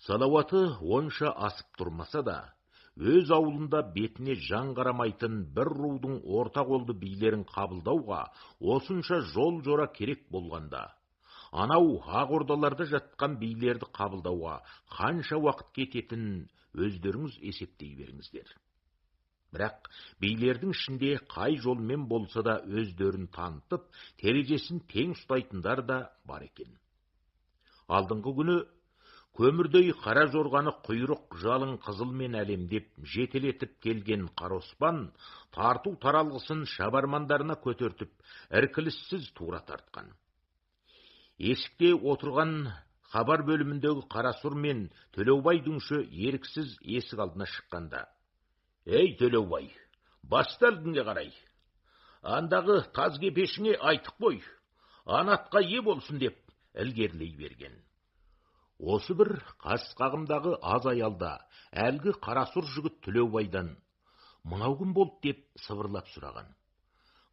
Салауаты онша асып тұрмаса да, өз ауылында бетіне жан қарамайтын бір рудың орта қолды билерін қабылдауға осынша жол жора керек болғанда, анау ақ ордаларда жатқан билерді қабылдауға қанша уақыт кететінін өздеріңіз есептей беріңіздер. Бірақ билердің ішінде қай жолмен болса да өздерін танытып, терезесін тең ұстайтындар да бар екен. Алдыңғы күні көмірдей қара жорғаны құйрық жалын қызылмен әлемдеп жетелетіп келген Қароспан тарту таралғысын шабармандарына көтертіп, іркіліссіз тура тартқан. Есікте отырған хабар бөліміндегі Қарасұр мен Төлеубай дүңші еріксіз есік алдына шыққанда: «Ей, Төлеубай, басты әлгінге қарай. Андағы таз кепешіңе айтық қой, анатқа ие болсын» деп ілгерлей берген. Осы бір қас қағымдағы аз аялда әлгі Қарасұр жігіт Төлеубайдан: «Мынау кім болды?» деп сыбырлап сұраған.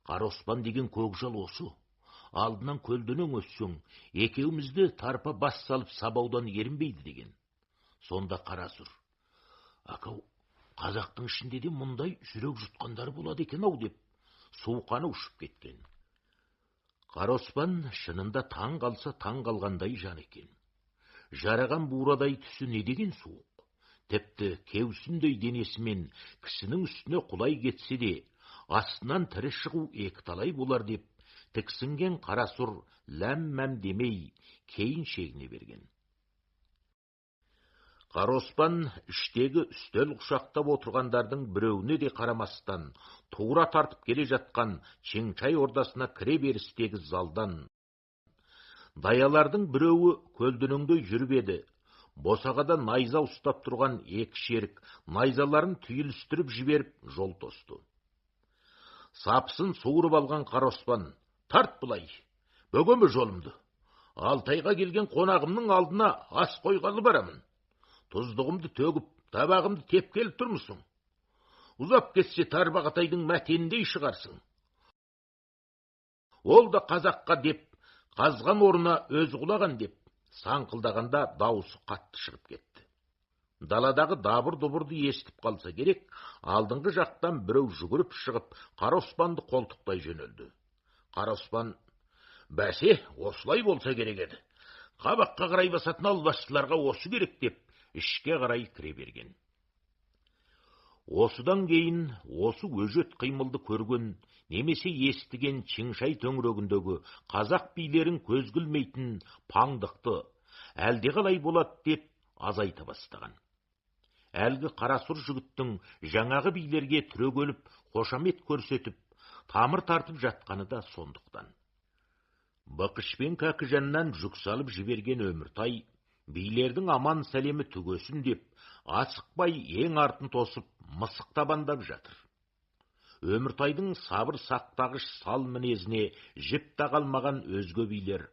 «Қароспан деген көкжал осы. Алдынан көлденең өссең, екеумізді тарпа бас салып сабаудан ерінбейді» деген. Сонда Қарасұр: «Акау, қазақтың ішінде де мұндай жүрек жұтқандар болады екен-ау» деп суқаны ұшып кеткен. Қароспан шынында таң қалса таң қалғандай жан екен. Жараған бурадай түсі не деген суық. Тіпті кеусіндей денесімен кісінің үстіне құлай кетсе де, астынан тірі шығу екіталай болар деп тіксінген Қарасұр ләм-мәм демей кейін шегіне берген. Қароспан іштегі үстел құшақтап отырғандардың біреуіне де қарамастан тура тартып келе жатқан Чеңчай ордасына кіре берістегі залдан даялардың біреуі көлденеңдей жүріп еді. Босағада найза ұстап тұрған екі шерік найзаларын түйілістіріп жіберіп жол тосты. Сапсын суырып алған Қароспан: «Тарт бұлай, бөгеме жолымды. Алтайға келген қонағымның алдына ас қойғалы барамын. Тұздығымды төгіп, табағымды тепкеліп тұрмысың. Ұзап кетсе Тарбағатайдың мәтеніндей шығарсың. Ол да қазаққа деп, қазған орнына өз құлаған» деп саңқылдағанда дауысы қатты шығып кетті. Даладағы дабыр-дұбырды естіп қалса керек, алдыңғы жақтан біреу жүгіріп шығып, Қароспанды қолтықтай жөнелді. Қароспан: «Бәсе, осылай болса керек еді. Қабаққа қарай басатын албастыларға осы керек» деп ішке қарай кіре берген. Осыдан кейін осы өжет қимылды көрген немесе естіген Чеңшай төңірегіндегі қазақ билерін көзгілмейтін паңдықты әлдеқалай болады деп азайта бастаған. Әлгі Қарасұр жігіттің жаңағы билерге түрегеліп қошамет көрсетіп, тамыр тартып жатқаны да сондықтан. Бықыш пен Кәкіжаннан жүк салып жіберген Өміртай билердің аман сәлемі түгесін деп, асықпай ең артын тосып, мысық табандап жатыр. Өміртайдың сабыр сақтағыш сал мінезіне жіп тағалмаған өзге билер: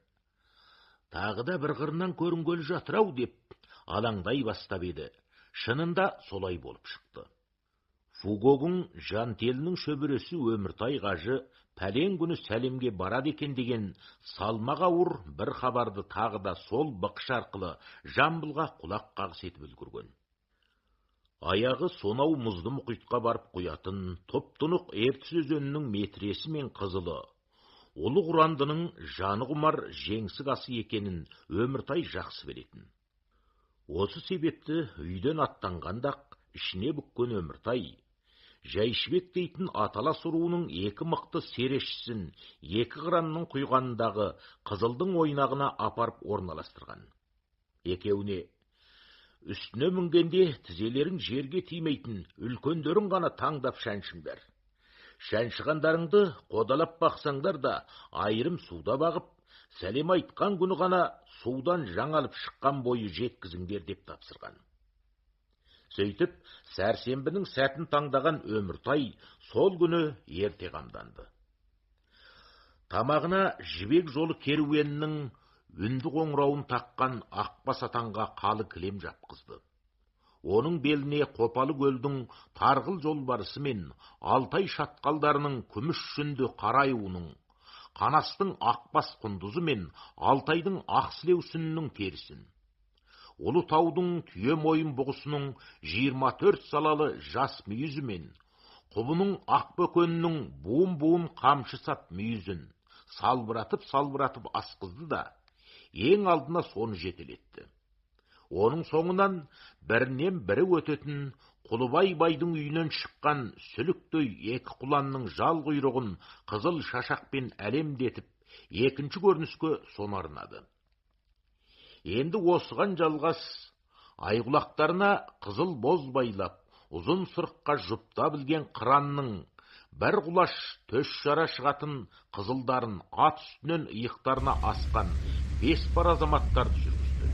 «Тағы да бір қырынан көрінгелі жатыр-ау» деп алаңдай бастап еді. Шынында солай болып шықты. Фугогың Жантелінің шөбіресі Өміртай қажы пәлен күні сәлемге барады екен деген салмақ ауыр бір хабарды тағы да сол бықыш арқылы Жамбылға құлақ қағыс етіп үлгірген. Аяғы сонау мұзды мұхитқа барып құятын тұп-тұнық Ертіс өзенінің метресі мен қызылы, Ұлы Құрандының жаны құмар жеңсік асы екенін Өміртай жақсы білетін. Осы себепті үйден аттанғандақ ішіне бүккен Өміртай Жайшыбек дейтін аталас руының екі мықты серешісін екі қыранның құйғанындағы қызылдың ойнағына апарып орналастырған. Екеуіне: «Үстіне мінгенде тізелерің жерге тимейтін үлкендерің ғана таңдап шәншіңдер. Шәншіғандарыңды қодалап бақсаңдар да айырым суда бағып, сәлем айтқан күні ғана судан жаңалып шыққан бойы жеткізіңдер» деп тапсырған. Сөйтіп, сәрсенбінің сәтін таңдаған Өміртай сол күні ерте қамданды. Тамағына жібек жолы керуенінің үнді қоңырауын таққан Ақбас атанға қалы кілем жапқызды. Оның беліне Қопалы көлдің тарғыл жолбарысы мен Алтай шатқалдарының күміс жүнді қарайуының, Қанастың Ақбас құндызы мен Алтайдың ақсілеусінінің терісін, Ұлытаудың түйе мойын бұғысының 24 салалы жас мүйізі мен құбының ақбөкенінің буын-буын қамшы сап мүйізін салбыратып асқызды да, ең алдына соны жетелетті. Оның соңынан бірінен бірі өтетін Құлыбай байдың үйінен шыққан сүліктөй екі құланның жал құйрығын қызыл шашақпен әлемдетіп, екінші көрініске соны арнады. Енді осыған жалғас айғұлақтарына қызыл боз байлап, ұзын сырыққа жұпта білген қыранның бір құлаш төс жара шығатын қызылдарын ат үстінен иықтарына асқан 5 бар азаматтарды жүргізді.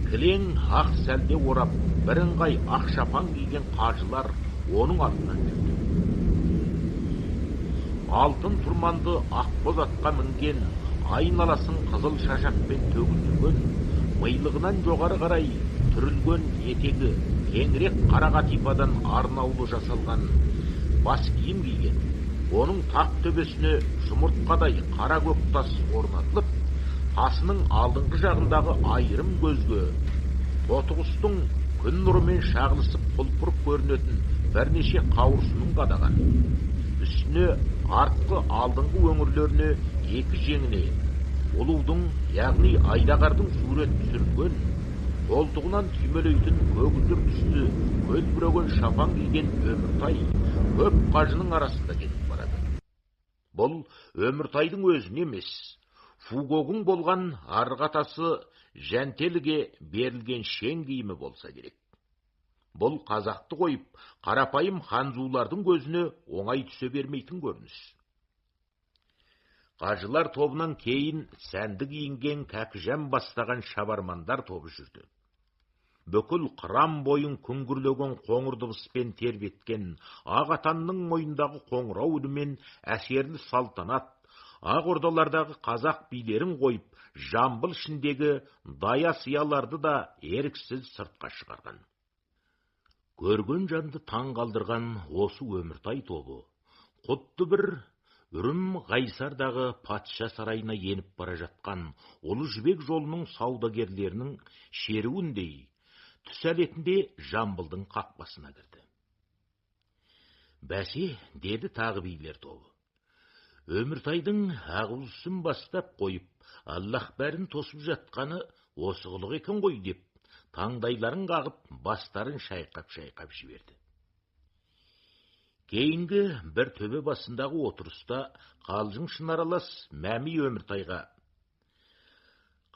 Кілең ақ сәлде орап, бірыңғай ақ шапан киген қажылар оның алдынан жүрді. Алтын тұрманды ақ боз атқа мінген, айналасын қызыл шашақпен төгілген, милығынан жоғары қарай түрілген етегі кеңірек қара қатипадан арнаулы жасалған бас киім киген, оның тақ төбесіне жұмыртқадай қара көк тас орнатылып, тасының алдыңғы жағындағы айырым көзге тотығыстың күн нұрымен шағылысып құлпырып көрінетін бірнеше қауырсынын қадаған. Үстіне артқы алдыңғы өңірлеріне екі жеңіне ұлудың, яғни айдағардың сурет түсірілген, қолтығынан түймелейтін көгілдір түсті көлбіреген шапан киген Өміртай көп қажының арасында кетіп барады. Бұл Өміртайдың өзіне емес, Фугогың болған арғатасы Жәнтеліге берілген шен киімі болса керек. Бұл қазақты қойып, қарапайым ханзулардың көзіне оңай түсе бермейтін көрініс. Қажылар тобынан кейін сәнді киінген Кәкіжан бастаған шабармандар тобы жүрді. Бүкіл қырам бойын күңгірлеген қоңыр дыбыспен тербеткен Ағатанның мойындағы қоңырау үнімен әсерлі салтанат, ақ ордалардағы қазақ билерін қойып, Жамбыл ішіндегі дая сияларды да еріксіз сыртқа шығарған. Көрген жанды таң қалдырған осы Өміртай тобы, құтты бір Үрім Ғайсардағы патша сарайына еніп бара жатқан Ұлы Жібек жолының саудагерлерінің шеруіндей, түс әлетінде Жамбылдың қақпасына кірді. Бәсе, деді тағы билер тобы. Өміртайдың ағылысын бастап қойып, Аллах бәрін тосып жатқаны осы қылық екен ғой деп, таңдайларын қағып, бастарын шайқап жіберді. Кейінгі бір төбе басындағы отырыста қалжың шынаралас Мәми Өміртайға: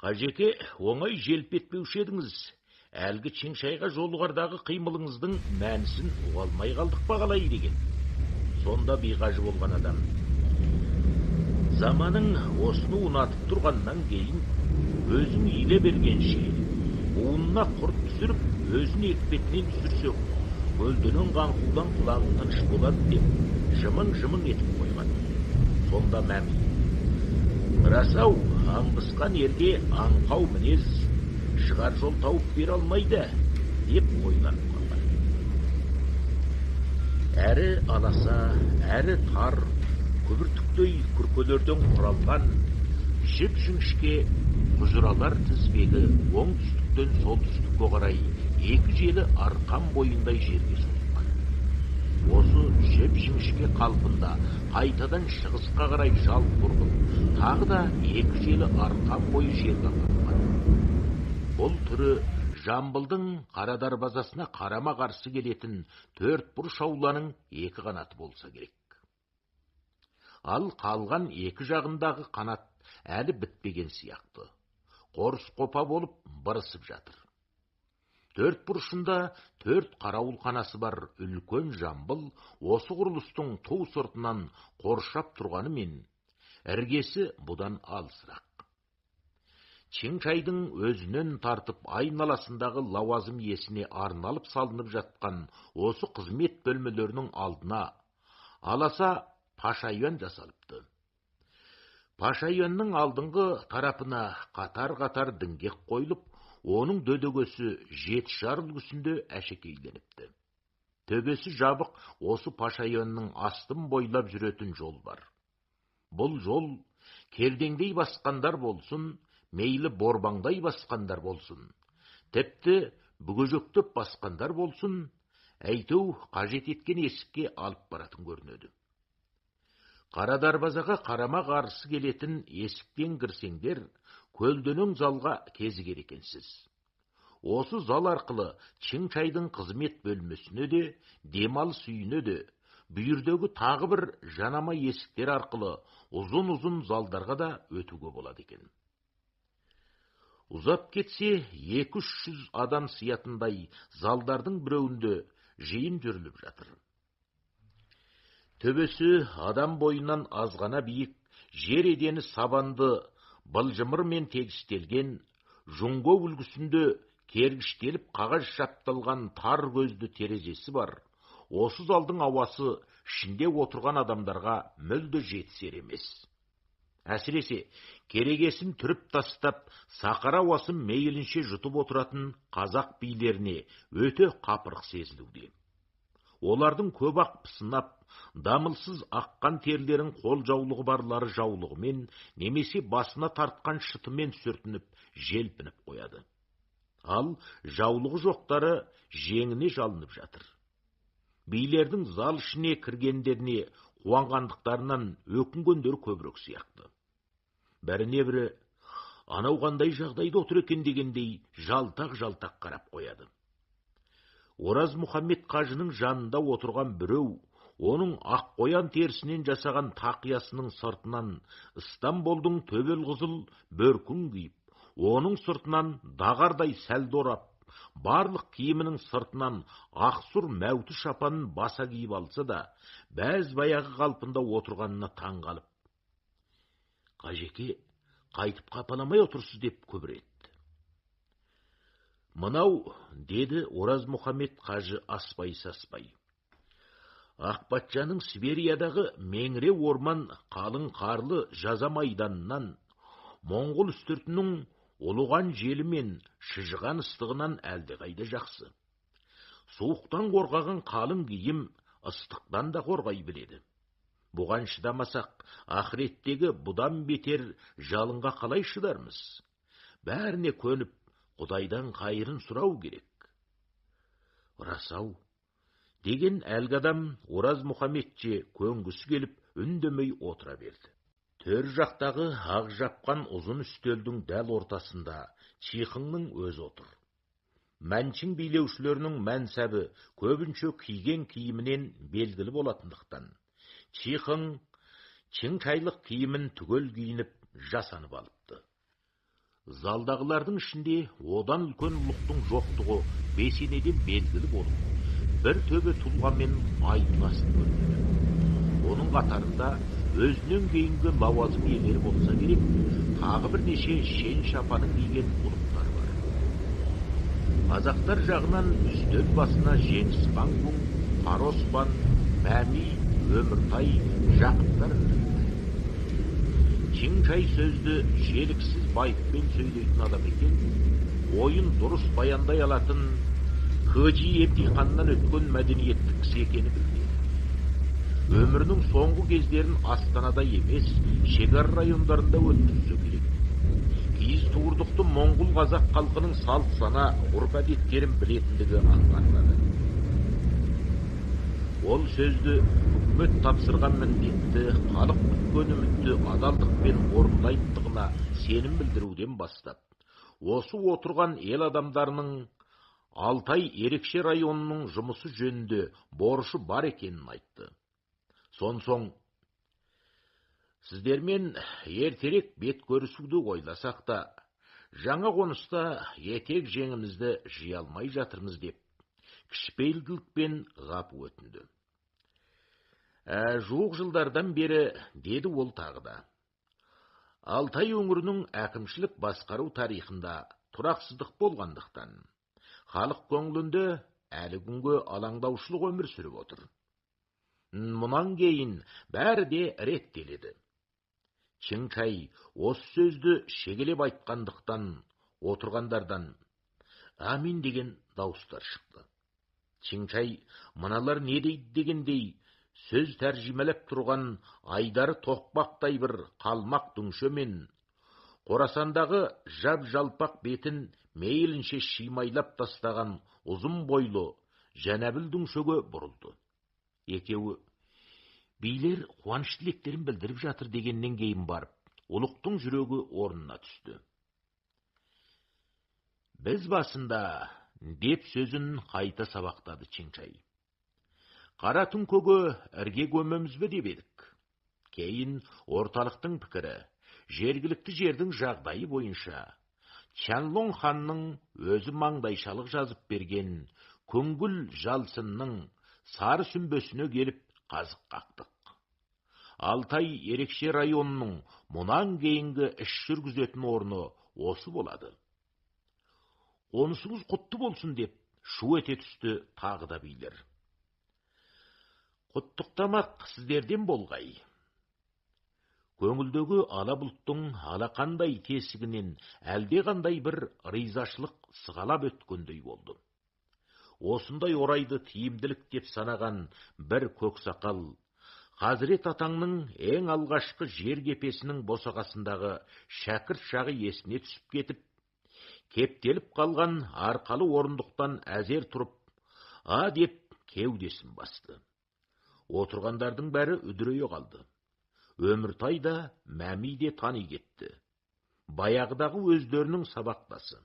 «Қажеке, оңай желп етпеуші едіңіз, әлгі Чеңшайға жолығардағы қимылыңыздың мәнісін ұғалмай қалдық па қалай» деген. Сонда биғажы болған адам: «Заманың осыны ұнатып тұрғаннан кейін, өзің иле бергенше, буынына құрт түсіріп, өзін екпетінен түсірсек, көлденең қаңқудан құлағың тыныш болады» деп, жымың етіп қойған. Сонда Мәми: «Рас-ау, аңбысқан елге аңқау мінез шығар жол тауып бере алмайды» деп ойланып қалған. Әрі аласа, әрі тар, күбіртіктей күркелерден құралған жіп-жіңішке құжыралар тізбегі оңтүстіктен солтүстікке қарай екі желі арқан бойындай жерге созылған. Осы жіп-жіңішке қалпында қайтадан шығысқа қарай жалт бұрылып, тағы да екі желі арқан бойы жерге қалған. Бұл түрі Жамбылдың Қарадар базасына қарама қарсы келетін төрт бұрыш ауланың екі қанаты болса керек. Ал қалған екі жағындағы қанат әлі бітпеген сияқты. Қорыс қопа болып бырысып жатыр. Төрт бұрышында төрт қарауыл қанасы бар үлкен Жамбыл осы құрылыстың ту сыртынан қоршап тұрғанымен, іргесі бұдан алысырақ. Чеңшайдың өзінен тартып айналасындағы лауазым иесіне арналып салынып жатқан осы қызмет бөлмелерінің алдына аласа Пашайон жасалыпты. Пашайонның алдыңғы тарапына қатар-қатар діңгек қойылып, оның дөдөгөсі 7 шар үлгісінде әшекейленіпті. Төбесі жабық осы Пашайонның астын бойлап жүретін жол бар. Бұл жол кердеңдей басқандар болсын, мейлі борбаңдай басқандар болсын, тіпті бүгежектеп басқандар болсын, әйтеу қажет еткен есікке алып баратын көрінеді. Қара дарбазаға қарама қарсы келетін есіктен кірсеңдер, көлденең залға кезігер екенсіз. Осы зал арқылы Чың-Чайдың қызмет бөлмесіне де, демалыс үйіне де, бүйірдегі тағы бір жанама есіктер арқылы ұзын-ұзын залдарға да өтуге болады екен. Ұзап кетсе, 200-300 адам сиятындай залдардың біреуінде жиын жүріліп жатыр. Төбесі адам бойынан азғана биік, жер едені сабанды былжымырмен тегістелген, жұңго үлгісінде кергіштеліп қағаз шапталған тар көзді терезесі бар. Осы залдың ауасы ішінде отырған адамдарға мүлде жетісер емес. Әсіресе керегесін түріп тастап, сақара ауасын мейлінше жұтып отыратын қазақ билеріне өте қапырық сезілуде. Олардың көп ақ пысынап, дамылсыз аққан терлерін қол жаулығы барлары жаулығымен, немесе басына тартқан шытымен сүртініп, желпініп қояды. Ал жаулығы жоқтары жеңіне жалынып жатыр. Билердің зал ішіне кіргендеріне қуанғандықтарынан өкінгендер көбірек сияқты. Бәріне бірі, анау қандай жағдайда отыр екен дегендей жалтақ-жалтақ қарап қояды. Ораз Мұхаммед қажының жанында отырған біреу, оның ақ қоян терісінен жасаған тақиясының сыртынан Истанбулдың төбел қызыл бөркін киіп, оның сыртынан дағардай сәлді орап, барлық киімінің сыртынан ақсұр мәуті шапанын баса киіп алса да, бәз баяғы қалпында отырғанына таң қалып, «Қажеке, қайтып қапаламай отырсыз» деп күбір етті. «Мынау», деді Ораз Мұхаммед қажы аспай-саспай, «Ақпатшаның Сибириядағы меңіре орман қалың қарлы жаза майданынан, Моңғол үстіртінің ұлыған желі мен шыжыған ыстығынан әлдеқайда жақсы. Суықтан қорғаған қалың киім ыстықтан да қорғай біледі. Бұған шыдамасақ, ақыреттегі бұдан бетер жалынға қалай шыдармыз? Бәріне көніп, Құдайдан қайырын сұрау керек». «Расау», деген әлгі адам Ораз Мұхаммедше көнгісі келіп, үндемей отыра берді. Төр жақтағы ақ жапқан ұзын үстелдің дәл ортасында Чихыңның өзі отыр. Мәншің билеушілерінің мәнсәбі көбінше киген киімінен белгілі болатындықтан, Чихың Чың-Чайлық киімін түгел киініп, жасанып алыпты. Залдағылардың ішінде одан үлкен ұлықтың жоқтығы бесенеден белгілі болып, бір төбе тұлғамен айналысып көрінеді. Оның қатарында өзінен кейінгі лауазым иелері болса керек, тағы бірнеше шен шапанын киген ұлықтар бар. Қазақтар жағынан үстел басына Жеңісхан күң, Қароспан, Мәми, Өміртай, Жақыптар. Чың-Чай сөзді желіксіз байыппен сөйлейтін адам екен, ойын дұрыс баяндай алатын, Хыжи емтиханнан өткен мәдениетті кісі екені білді. Өмірінің соңғы кездерін Астанада емес, шекара райондарында өткізу керек. Киіз туырдықты Моңғол қазақ халқының салт сана, ғұрп әдеттерін білетіндігі аңғарылады. Ол сөзді үкімет тапсырған міндетті, халық күткен үмітті адалдықпен орындайтындығына сенім білдіруден бастап, осы отырған ел адамдарының Алтай ерекше районының жұмысы жөнінде борышы бар екенін айтты. Сонсоң, сіздермен ертерек бет көрісуді ойласақ та, жаңа қоныста етек жеңімізді жия алмай жатырмыз деп, кішіпейілділікпен ғапу өтінді. Жуық жылдардан бері, деді ол тағы да, Алтай өңірінің әкімшілік басқару тарихында тұрақсыздық болғандықтан, халық көңілінде әлі күнге алаңдаушылық өмір сүріп отыр. Мұнан кейін бәрі де реттеледі. Чың-Чай осы сөзді шегелеп айтқандықтан отырғандардан «Амин» деген дауыстар шықты. Чың-Чай мыналар не дейді дегендей сөз тәржімелеп тұрған айдары тоқпақтай бір қалмақ дүңшемен Қорасандағы жап-жалпақ бетін мейлінше шимайлап тастаған ұзын бойлы Жәнәбілдің шөге бұрылды. Екеуі, билер қуаныш тілектерін білдіріп жатыр дегеннен кейін барып, ұлықтың жүрегі орнына түсті. Біз басында, деп сөзін қайта сабақтады Чеңчай. Қара түн көгі ірге көмеміз бе деп едік. Кейін орталықтың пікірі, жергілікті жердің жағдайы бойынша, Чанлон ханның өзі маңдайшалық жазып берген күңгіл жалсынның сары сүмбесіне келіп қазық қақтық. Алтай ерекше районының мұнан кейінгі іс жүргізетін орны осы болады. Онысыңыз құтты болсын деп шу ете түсті тағы да билер. Құттықтамақ сіздерден болғай. Көңілдегі ала бұлттың алақандай тесігінен әлдеқандай бір ризашылық сығалап өткендей болды. Осындай орайды тиімділік деп санаған бір көксақал, Хазірет атаңның ең алғашқы жер кепесінің босағасындағы шәкірт шағы есіне түсіп кетіп, кептеліп қалған арқалы орындықтан әзер тұрып, а деп кеудесін басты. Отырғандардың бәрі үдірейе қалды. Өміртай да, Мәми де тани кетті. Баяғыдағы өздерінің сабақтасы.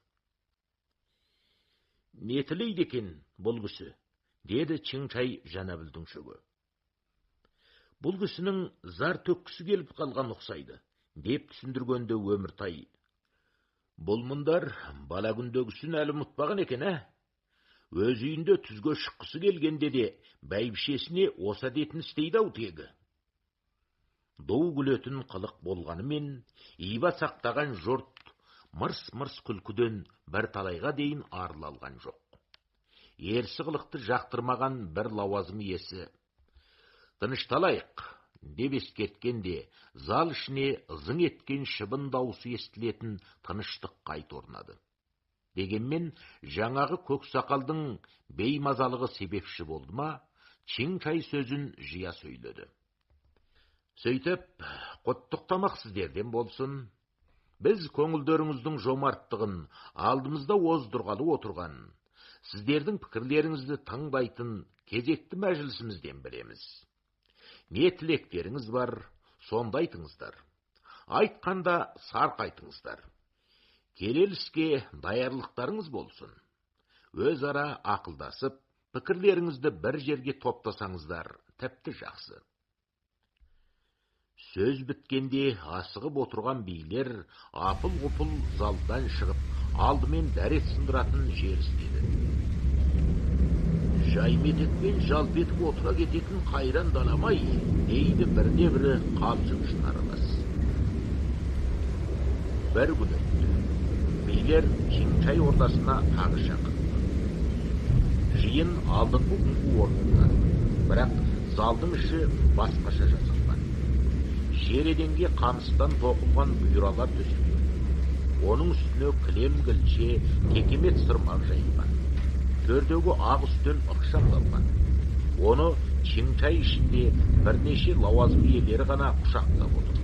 Не тілейді екен бұл кісі, деді Чеңчай Жәнәбілдің шөгі. Бұл кісінің зар төккісі келіп қалған ұқсайды, деп түсіндіргенде Өміртай. Бұл мұндар бала күндегісін әлі ұмытпаған екен, өз үйінде түзге шыққысы келгенде де бәйбішесіне осы әдетін істейді ау тегі. Ду күлетін қылық болғанымен, иба сақтаған жұрт мырс-мырс күлкіден бір талайға дейін арыла алған жоқ. Ерсі қылықты жақтырмаған бір лауазым иесі. Тынышталайық, деп ескерткенде, зал ішіне зың еткен шыбын даусы естілетін тыныштық қайта орнады. Дегенмен, жаңағы көксақалдың беймазалығы себепші болды ма, Чеңчай сөзін жия сөйледі. Сөйтіп, құттықтамақ сіздерден болсын. Біз көңілдеріңіздің жомарттығын алдымызда оздырғалы отырған, сіздердің пікірлеріңізді тыңдайтын кезекті мәжілісімізден білеміз. Не тілектеріңіз бар, сонда айтыңыздар. Айтқанда сарқ айтыңыздар. Келер іске даярлықтарыңыз болсын. Өзара ақылдасып, пікірлеріңізді бір жерге топтасаңыздар, тіпті жақсы. Сөз біткенде асығып отырған билер апыл-ғұпыл залдан шығып, алдымен дәрет сындыратын жер істеді. Жайметекпен жалп етіп отыра кететін қайран данамай, дейді біріне бірі қалжың аралас. Бір күн өтті. Билер Чеңчай ордасына тағы шақырды. Жиын алдыңғы күнгі орнында, бірақ залдың іші басқаша жасалған. Жереденге қамыстан тоқылған бұйралар төселген. Оның үстіне кілем кілше, текемет сырмақ жайылған. Төрдегі ақ үстен ықшамдалған. Оны Чеңчай ішінде бірнеше лауазым иелері ғана құшақтап отыр.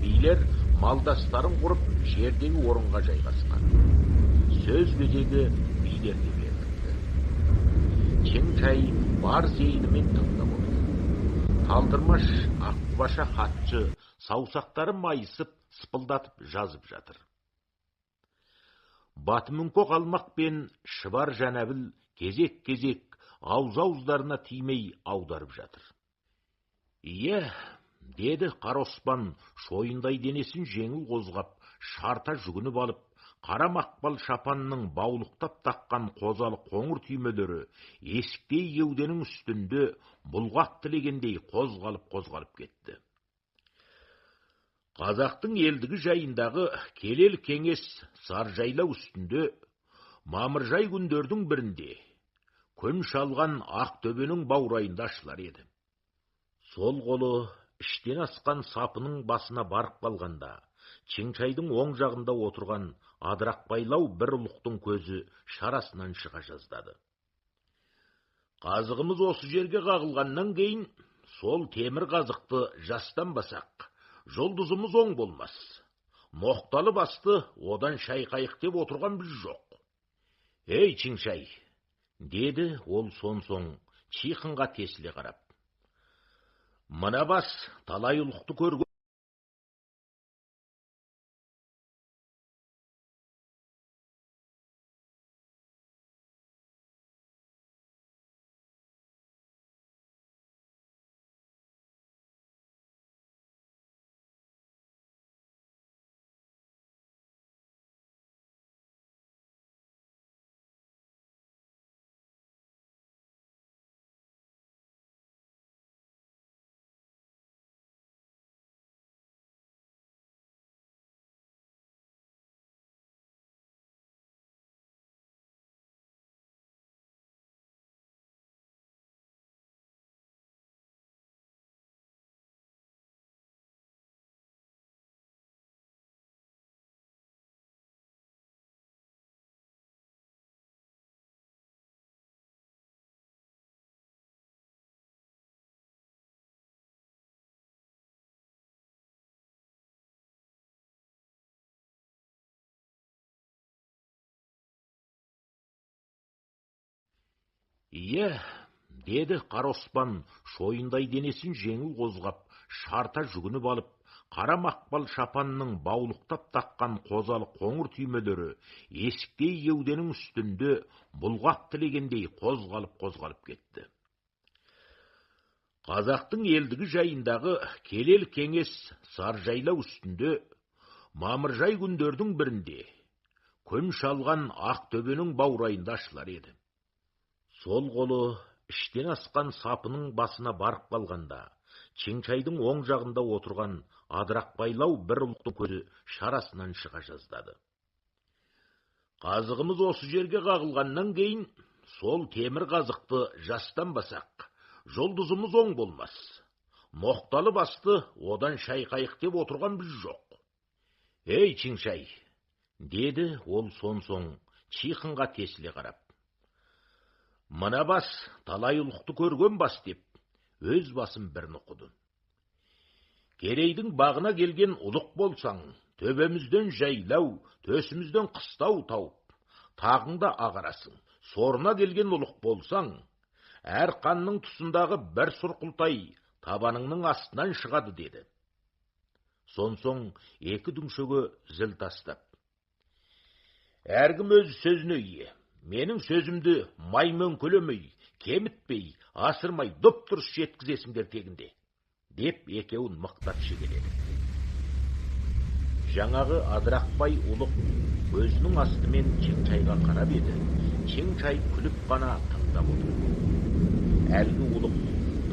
Билер малдастарын құрып жердегі орынға жайғасқан. Сөз кезегі билерге берілді. Чеңчай бар зейінімен тыңдап отыр. Талдырмаш ақбаша хатшы саусақтары майысып, сыпылдатып жазып жатыр. Батымүңко қалмақ пен Шыбар Жәнәбіл кезек-кезек ауыз-ауыздарына тимей аударып жатыр. Ие, деді Қара Оспан шойындай денесін жеңіл қозғап, шарта жүгініп алып, қара мақпал шапанның баулықтап таққан қозалы қоңыр түймелері есіктей еуденің үстінде бұлғақ тілегендей қозғалып кетті. Қазақтың елдігі жайындағы келел кеңес саржайлау үстінде мамыржай күндердің бірінде күн шалған ақ төбенің баурайында ашылар еді. Сол қолы іштен асқан сапының басына барып қалғанда, Чеңчайдың оң жағында отырған адырақбайлау бір ұлықтың көзі шарасынан шыға жаздады. Қазығымыз осы жерге қағылғаннан кейін, сол темір қазықты жастан басақ, жұлдызымыз оң болмас. Ноқталы басты одан шайқайық деп отырған біз жоқ. Ей, Чыңшай, деді ол соң Чихынға тесіле қарап. Мына бас талай ұлықты көрген. Ие, деді Қара Оспан шойындай денесін жеңіл қозғап, шарта жүгініп алып, қара мақпал шапанның баулықтап таққан қозалы қоңыр түймелері есіктей еуденің үстінде бұлғақ тілегендей қозғалып кетті. Қазақтың елдігі жайындағы келел кеңес саржайлау үстінде мамыржай күндердің бірінде күн шалған Ақтөбенің баурайында ашылар еді. Сол қолы іштен асқан сапының басына барып қалғанда, Чыңшайдың оң жағында отырған адырақ байлау бір ұлықтың көзі шарасынан шыға жаздады. Қазығымыз осы жерге қағылғаннан кейін, сол темір қазықты жастанбасақ, жұлдызымыз оң болмас. Ноқталы басты одан шайқайық деп отырған біз жоқ. Ей, Чыңшай, деді ол соң Чихынға тесіле қарап. Мына бас талай ұлықты көрген бас деп, өз басым бір нұқыды. Керейдің бағына келген ұлық болсаң, төбемізден жайлау, төсімізден қыстау тауып, тағыңда ағарасың. Сорына келген ұлық болсаң, әр қанның тұсындағы бір сұрқылтай табаныңның астынан шығады, деді. Соң екі дүңшеге зіл тастап. Әркім өз сөзіне ие. Менің сөзімді маймен көлемей, кемітпей, асырмай дұп-дұрыс жеткізесіңдер тегінде, деп екеуін мықтап шегеледі. Жаңағы адырақбай ұлық өзінің астымен Чыңшайға қарап еді. Чыңшай күліп қана тыңдап отыр. Әлгі ұлық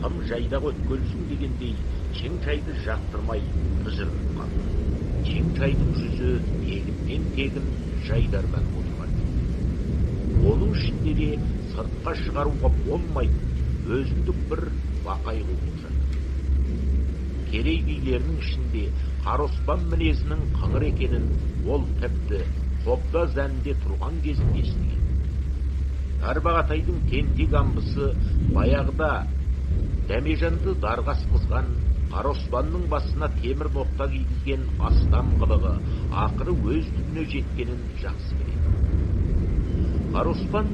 тым жайдақ өткөлсің дегендей Чыңшайды жақтырмай тыжырып қалды. Чыңшайдың жүзі тегін жайдардан отырған. Оның ішінде де сыртқа шығаруға болмайтын өзіндік бір бақай қуып жатыр. Керей билерінің ішінде Қара Оспан мінезінің қыңыр екенін ол тіпті қобда зәнінде тұрған кезінде естіген. Тарбағатайдың тентек амбысы баяғыда дәмежанды дарға сықызған, Қара Оспанның басына темір ноқта кигізген астам қылығы ақыры өз түбіне жеткенін жақсы біледі. Қара Оспан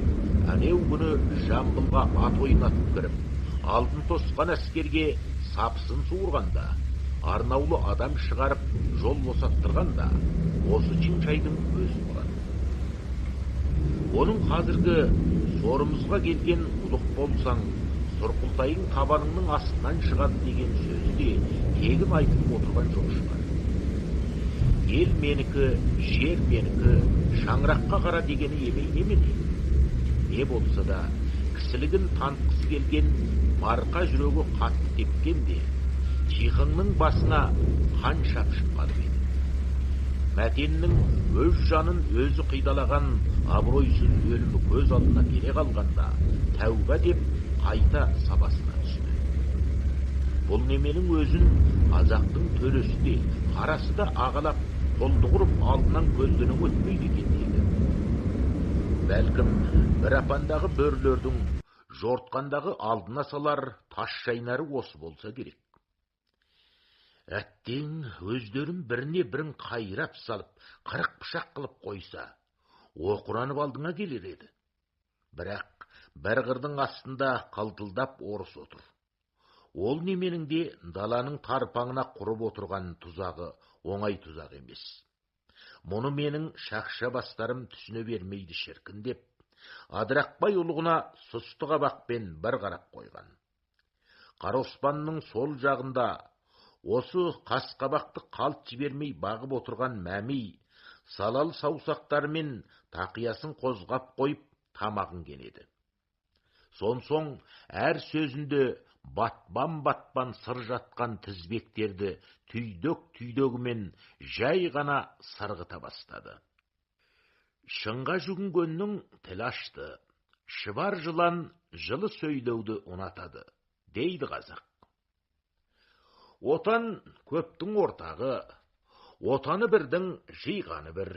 әнеу күні Жамбылға ат ойнатып кіріп, алдын тосқан әскерге сапысын суырғанда, арнаулы адам шығарып жол босаттырғанда, осы Чыңшайдың өзі болады. Оның қазіргі сорымызға келген ұлық болсаң, сұрқылтайың табаныңның астынан шығады деген сөзі де тегін айтылып отырған жоқ шығар. Ел менікі, жер менікі, шаңыраққа қара дегені емей немене? Не болса да, кісілігін танытқысы келген марқа жүрегі қатты тепкенде, Чихыңның басына қан шапшып қалып еді. Мәтеннің өз жанын өзі қидалаған абыройсыз өлімі көз алдына келе қалғанда, тәуба деп қайта сабасына түсті. Бұл неменің өзін қазақтың төресі де, қарасы да ағалап, қолды құрып алдынан көзденің өтпейді екен дейді. Бәлкім, бір апандағы бөрлердің жортқандағы алдына салар тас шайнары осы болса керек. әттең өздерін біріне бірін қайрап салып, қырық пышақ қылып қойса, оқыранып алдыңа келер еді. Бірақ бір қырдың астында қалтылдап орыс отыр. Ол неменің де даланың тарпаңына құрып отырған тұзағы оңай тұзақ емес. Мұны менің шақша бастарым түсіне бермейді шіркін деп, Адырақбай ұлығына сұсты қабақпен бір қарап қойған. Қара Оспанның сол жағында осы қасқабақты қалт жібермей бағып отырған Мәми салал саусақтарымен тақиясын қозғап қойып тамағын кенеді. Соң әр сөзінде батпан сыр жатқан тізбектерді түйдөгімен жай ғана сырғыта бастады. Шыңға жүгінгеннің тіл ашты, шыбар жылан жылы сөйлеуді ұнатады, дейді қазақ. Отан көптің ортағы, отаны бірдің жиғаны бір.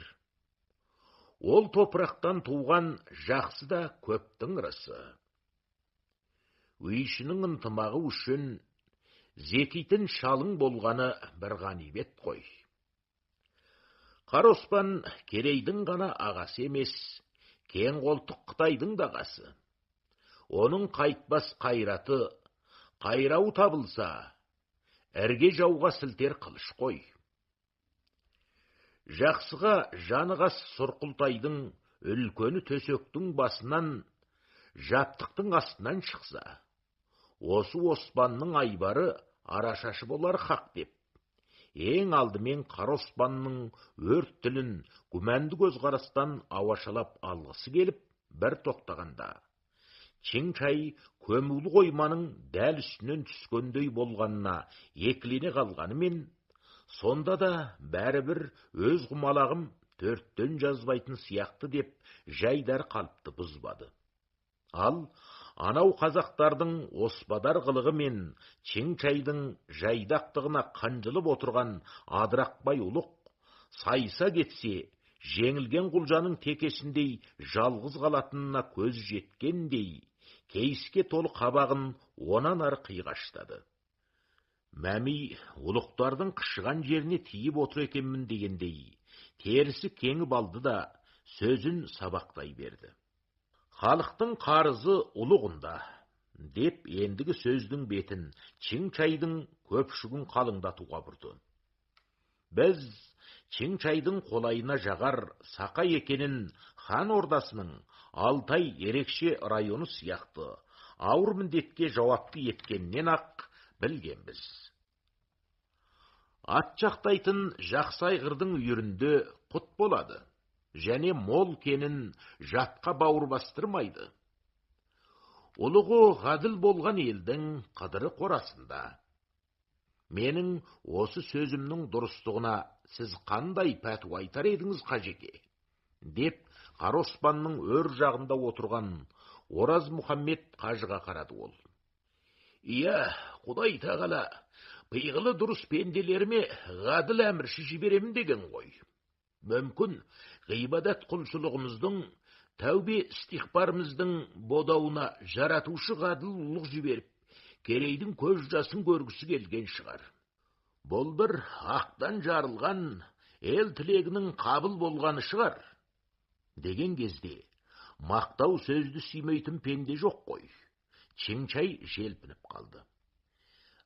Ол топырақтан туған жақсы да көптің ырысы. Үйшінің ынтымағы үшін зекитін шалың болғаны бір ғанибет қой. Қара Оспан Керейдің ғана ағасы емес, кең қолтық Қытайдың да ағасы. Оның қайтпас қайраты, қайрау табылса, әрге жауға сілтер қылыш қой. Жақсыға жаны қас Сұрқылтайдың үлкені төсектің басынан, жаптықтың астынан шықса, осы Оспанның айбары арашашы болар хақ деп, ең алдымен Қара Оспанның өрт тілін күмәнді көзқарастан ауашалап алғысы келіп, бір тоқтағанда, Чең-чай көмулі қойманың дәл үстінен түскендей болғанына екілене қалғанымен, сонда да бәрібір өз құмалағым төрттен жазбайтын сияқты деп жайдар қалыпты бұзбады. Ал анау қазақтардың оспадар қылығы мен Чең-чайдың жайдақтығына қанжылып отырған Адырақбай ұлық, сайса кетсе, жеңілген құлжаның текесіндей жалғыз қалатынына көз жеткендей, кейіске толы қабағын онан ары қиғаштады. Мәми ұлықтардың қышыған жеріне тиіп отыр екенмін дегендей, терісі кеңіп алды да сөзін сабақтай берді. Халықтың қарызы ұлығында, деп ендігі сөздің бетін Чең-чайдың көпшігін қалыңдатуға бұрды. Біз Чең-чайдың қолайына жағар Сақа екенін хан ордасының Алтай ерекше районы сияқты ауыр міндетке жауапты еткеннен ақ білгенбіз. Ат жақтайтын жақсы айғырдың үйірінде құт болады, және мол кенін жатқа бауыр бастырмайды. Ұлығы ғаділ болған елдің қыдыры қорасында. Менің осы сөзімнің дұрыстығына сіз қандай пәтуа айтар едіңіз қажеке? Деп Қара Оспанның өр жағында отырған Ораз Мұхаммед қажыға қарады ол. Ия, Құдай тағала, пиғылы дұрыс пенделеріме ғаділ әмірші жіберемін деген ғой. Мүмкін ғибадат құлшылығымыздың, тәубе істихбарымыздың бодауына жаратушы ғаділ ұлық жіберіп, Керейдің көз жасын көргісі келген шығар. Бұл бір ақтан жарылған ел тілегінің қабыл болғаны шығар. Деген кезде мақтау сөзді сүймейтін пенде жоқ қой. Чең-чай желпініп қалды.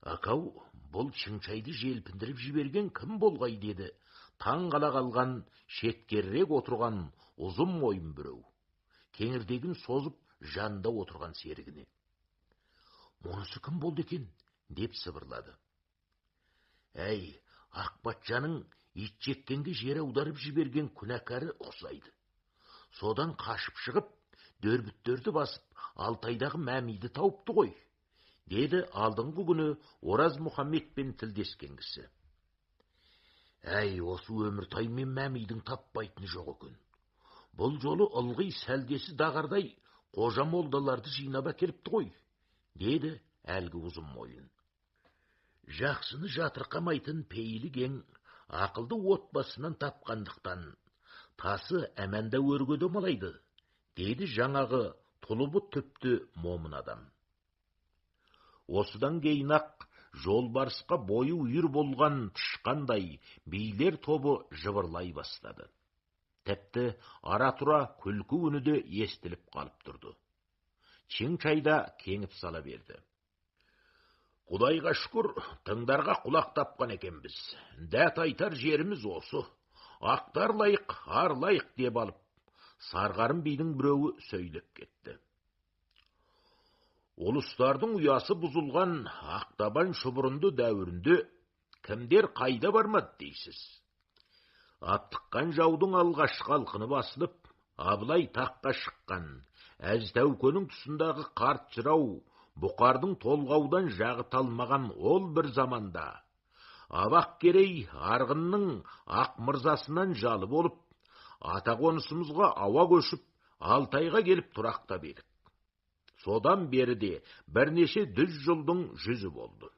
Акау, бұл Чең-чайды желпіндіріп жіберген кім болғай деді. Таң қала қалған шеткерірек отырған ұзын мойын біреу, кеңірдегін созып жанында отырған серігіне. Мұнысы кім болды екен? Деп сыбырлады. Әй, Ақпатшаның ит жеккенге жер аударып жіберген күнәкәрі ұқсайды. Содан қашып шығып, дөрбіттерді басып, Алтайдағы Мәмиді тауыпты ғой, деді алдыңғы күні Ораз Мұхаммедпен тілдескен кісі. Әй, осы Өміртай мен Мәмидің таппайтыны жоқ екен. Бұл жолы ылғи сәлдесі дағардай қожа молдаларды жинап әкеліпті ғой, деді әлгі ұзын мойын. Жақсыны жатырқамайтын пейілі кең, ақылды отбасынан тапқандықтан тасы әмәнда өргөді малайды, деді жаңағы тұлыбы түпті момын адам. Осыдан кейін ақ жолбарысқа бойы үйір болған тышқандай билер тобы жыбырлай бастады. Тіпті ара-тұра күлкі үні де естіліп қалып тұрды. Чың-чайда кеңіп сала берді. Құдайға шүкір, тыңдарға құлақ тапқан екенбіз. Дәт айтар жеріміз осы. Ақтарлайық, арлайық деп алып, Сарғарын бидің біреуі сөйлеп кетті. Ұлыстардың ұясы бұзылған ақтабан шұбырынды дәуірінде кімдер қайда бармады дейсіз? Аттыққан жаудың алғашқы алқыны басылып, Абылай таққа шыққан, Әз Тәукенің тұсындағы қарт жырау, Бұқардың толғаудан жағы талмаған ол бір заманда, Абақ керей арғынның ақ мырзасынан жалы болып, ата қонысымызға ауа көшіп, Алтайға келіп тұрақтап едік. Содан бері де бірнеше 100 жылдың жүзі болды.